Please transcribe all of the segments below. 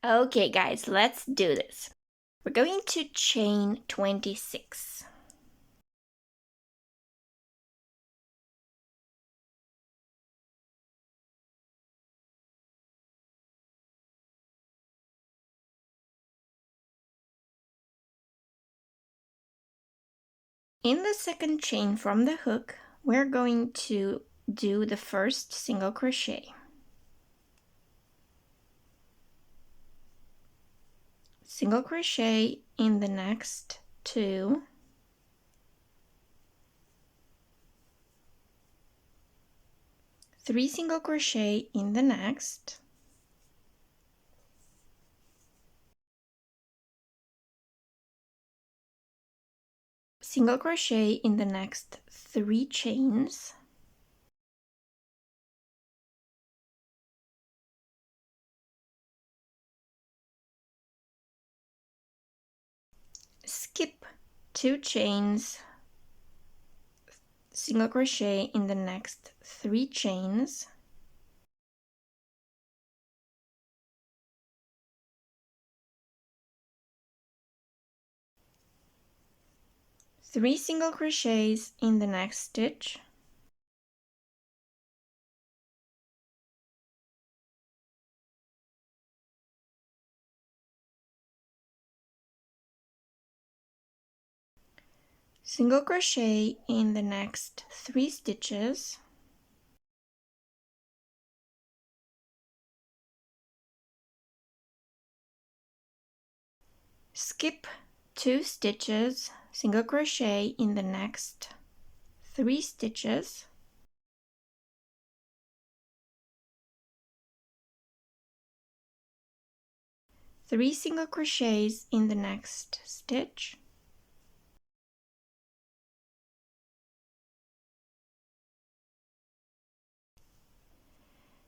Okay guys, let's do this. We're going to chain 26. In the second chain from the hook, we're going to do the first single crochet. Single crochet in the next two, three single crochet in the next, single crochet in the next three chains, skip two chains, single crochet in the next three chains, three single crochets in the next stitch, single crochet in the next three stitches, skip two stitches, single crochet in the next three stitches, three single crochets in the next stitch,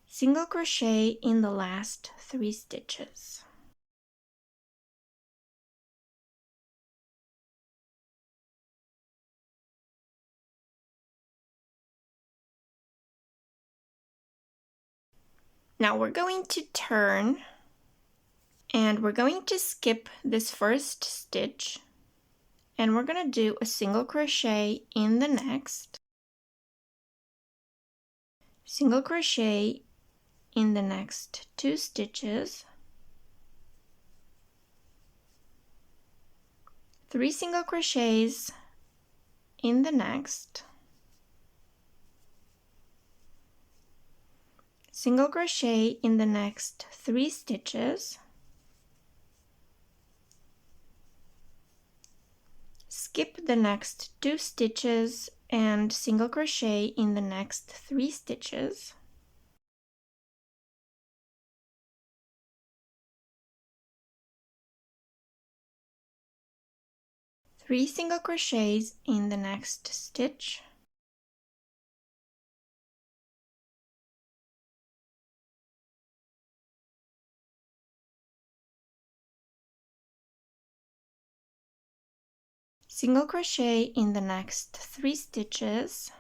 single crochet in the last three stitches. Now we're going to turn and we're going to skip this first stitch and we're going to do a single crochet in the next, single crochet in the next two stitches, three single crochets in the next, single crochet in the next three stitches, skip the next two stitches and single crochet in the next three stitches, three single crochets in the next stitch, single crochet in the next three stitches,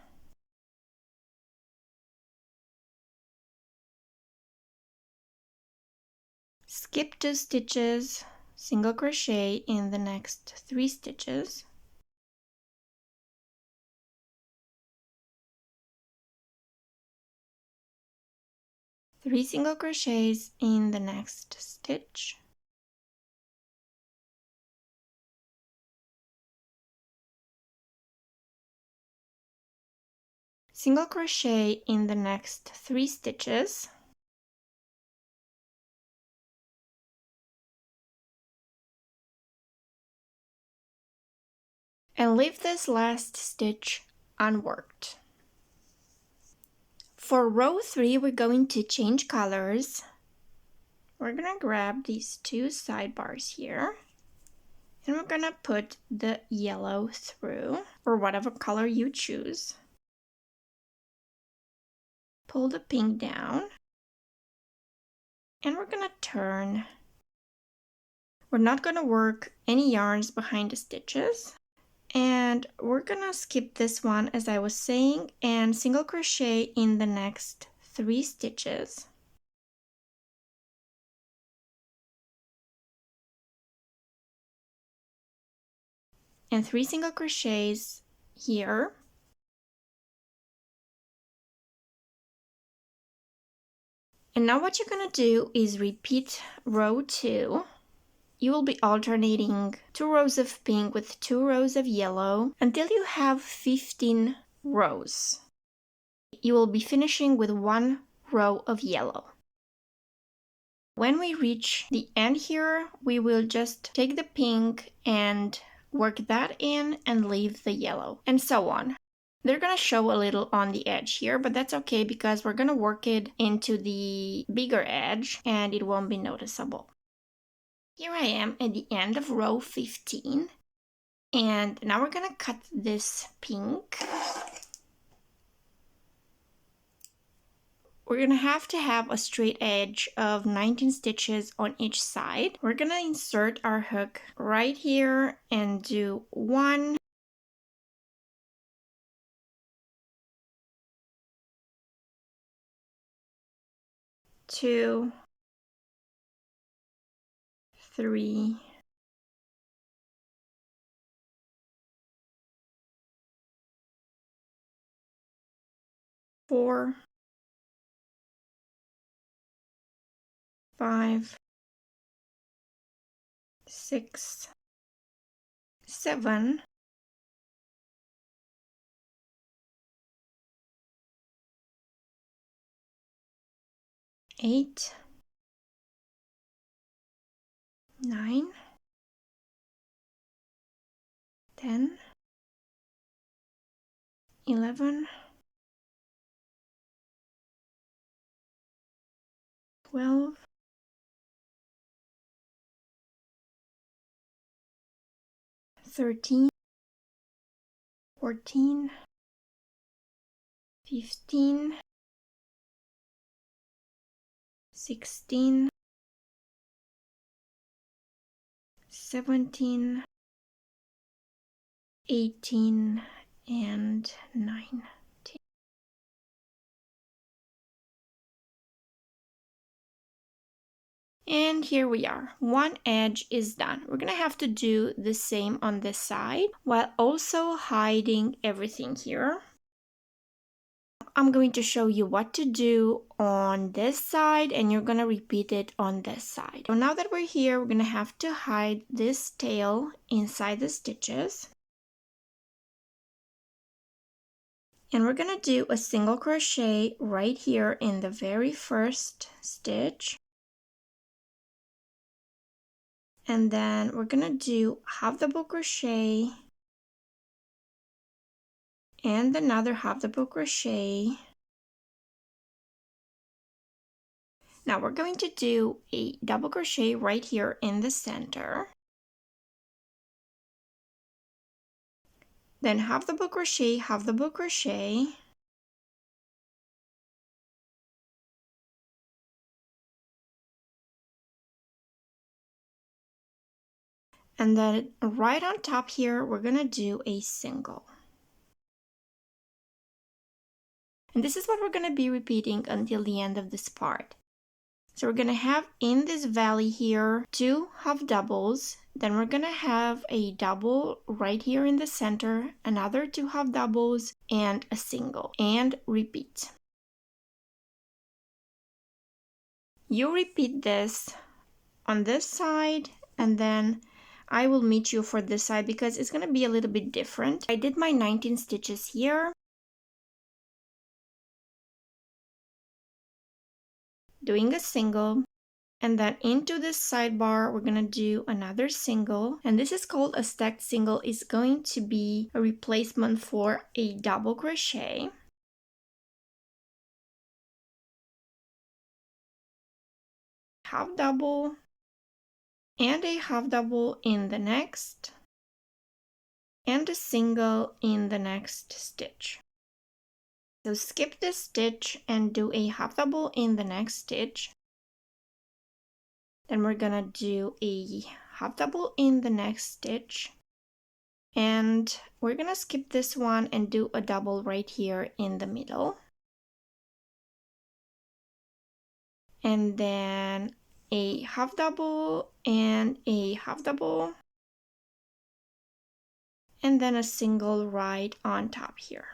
skip two stitches, single crochet in the next three stitches, three single crochets in the next stitch, single crochet in the next three stitches, and leave this last stitch unworked. For row 3, we're going to change colors. We're gonna grab these two sidebars here, and we're gonna put the yellow through, or whatever color you choose. Pull the pink down, and we're gonna turn. We're not gonna work any yarns behind the stitches. And we're gonna skip this one as I was saying and single crochet in the next three stitches, and 3 single crochets here. And now what you're gonna do is repeat row 2. You will be alternating 2 rows of pink with 2 rows of yellow until you have 15 rows. You will be finishing with 1 row of yellow. When we reach the end here, we will just take the pink and work that in and leave the yellow, and so on. They're gonna show a little on the edge here, but that's okay because we're gonna work it into the bigger edge and it won't be noticeable. Here I am at the end of row 15, and now we're gonna cut this pink. We're gonna have to have a straight edge of 19 stitches on each side. We're gonna insert our hook right here and do 1, 2, 3, 4, 5, 6, 7, 8, 9, 10, 11, 12, 13, 14, 15, 16, 17, 18, and 19. And here we are. One edge is done. We're gonna have to do the same on this side while also hiding everything here. I'm going to show you what to do on this side and you're gonna repeat it on this side. So now that we're here, we're gonna have to hide this tail inside the stitches. And we're gonna do a single crochet right here in the very first stitch. And then we're gonna do half double crochet and another half double crochet. Now we're going to do a double crochet right here in the center. Then half double crochet, half double crochet. And then right on top here, we're gonna do a single. And this is what we're gonna be repeating until the end of this part. So we're gonna have in this valley here 2 half doubles, then we're gonna have a double right here in the center, another 2 half doubles, and a single, and repeat. You repeat this on this side, and then I will meet you for this side because it's gonna be a little bit different. I did my 19 stitches here. Doing a single, and then into this sidebar we're gonna do another single, and this is called a stacked single. It's going to be a replacement for a double crochet. Half double and a half double in the next, and a single in the next stitch. So skip this stitch and do a half double in the next stitch. Then we're gonna do a half double in the next stitch. And we're gonna skip this one and do a double right here in the middle. And then a half double and a half double. and then a single right on top here.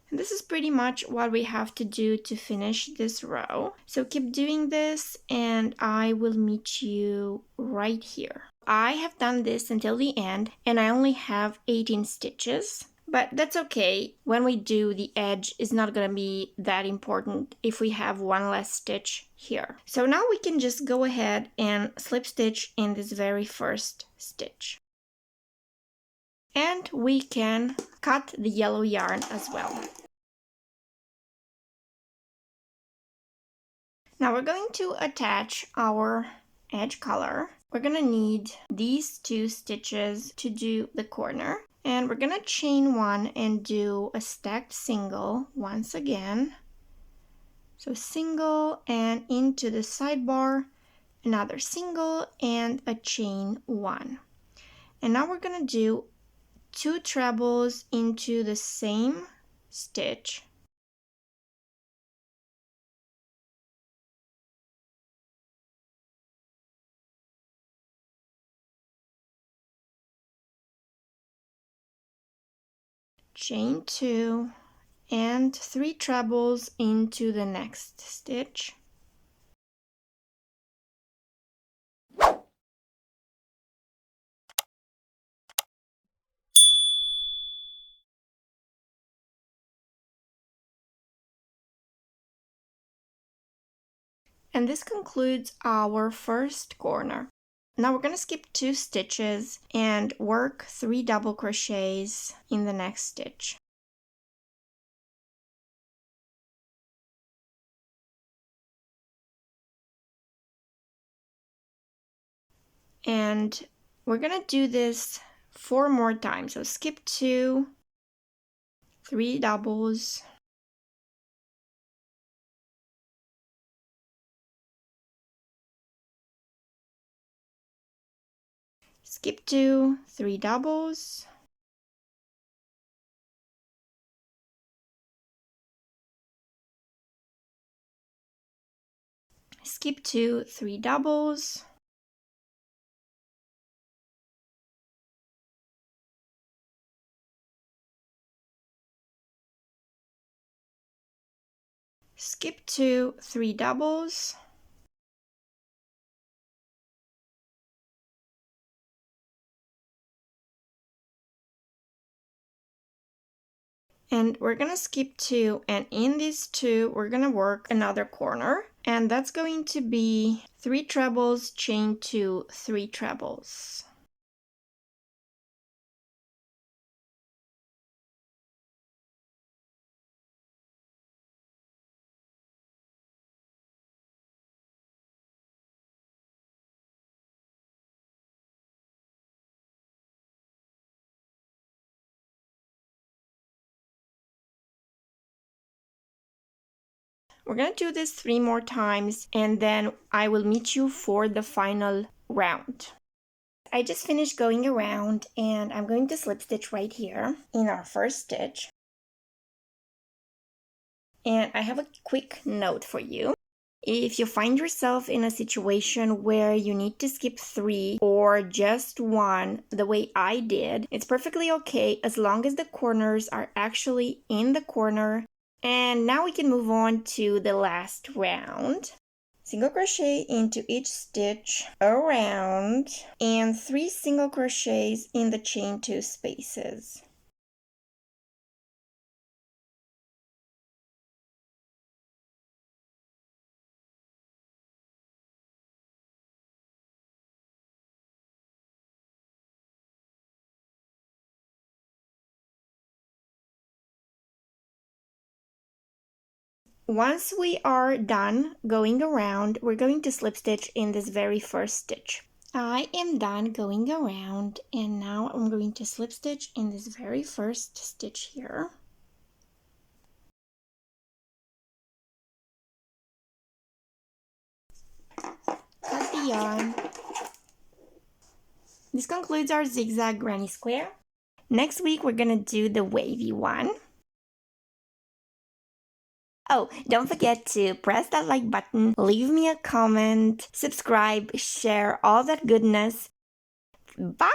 And this is pretty much what we have to do to finish this row. So keep doing this and I will meet you right here. I have done this until the end and I only have 18 stitches. But that's okay. When we do, the edge is not going to be that important if we have one less stitch here. So now we can just go ahead and slip stitch in this very first stitch. And we can cut the yellow yarn as well. Now we're going to attach our edge color. We're going to need these 2 stitches to do the corner. And we're going to chain 1 and do a stacked single once again. So single and into the sidebar, another single and a chain 1. And now we're going to do 2 trebles into the same stitch. Chain 2 and 3 trebles into the next stitch. And this concludes our first corner. Now we're going to skip 2 stitches and work 3 double crochets in the next stitch. And we're going to do this 4 more times. So skip 2, 3 doubles, skip 2, 3 doubles, skip 2, 3 doubles, skip 2, 3 doubles, and we're going to skip 2, and in these 2 we're going to work another corner, and that's going to be 3 trebles, chain 2, 3 trebles. We're going to do this 3 more times and then I will meet you for the final round. I just finished going around and I'm going to slip stitch right here in our first stitch. And I have a quick note for you. If you find yourself in a situation where you need to skip 3 or just 1, the way I did, it's perfectly okay as long as the corners are actually in the corner. And now we can move on to the last round. Single crochet into each stitch around and 3 single crochets in the chain 2 spaces. Once we are done going around, we're going to slip stitch in this very first stitch. I am done going around and now I'm going to slip stitch in this very first stitch here. Cut the yarn. This concludes our zigzag granny square. Next week we're gonna do the wavy one. Oh, don't forget to press that like button, leave me a comment, subscribe, share all that goodness. Bye!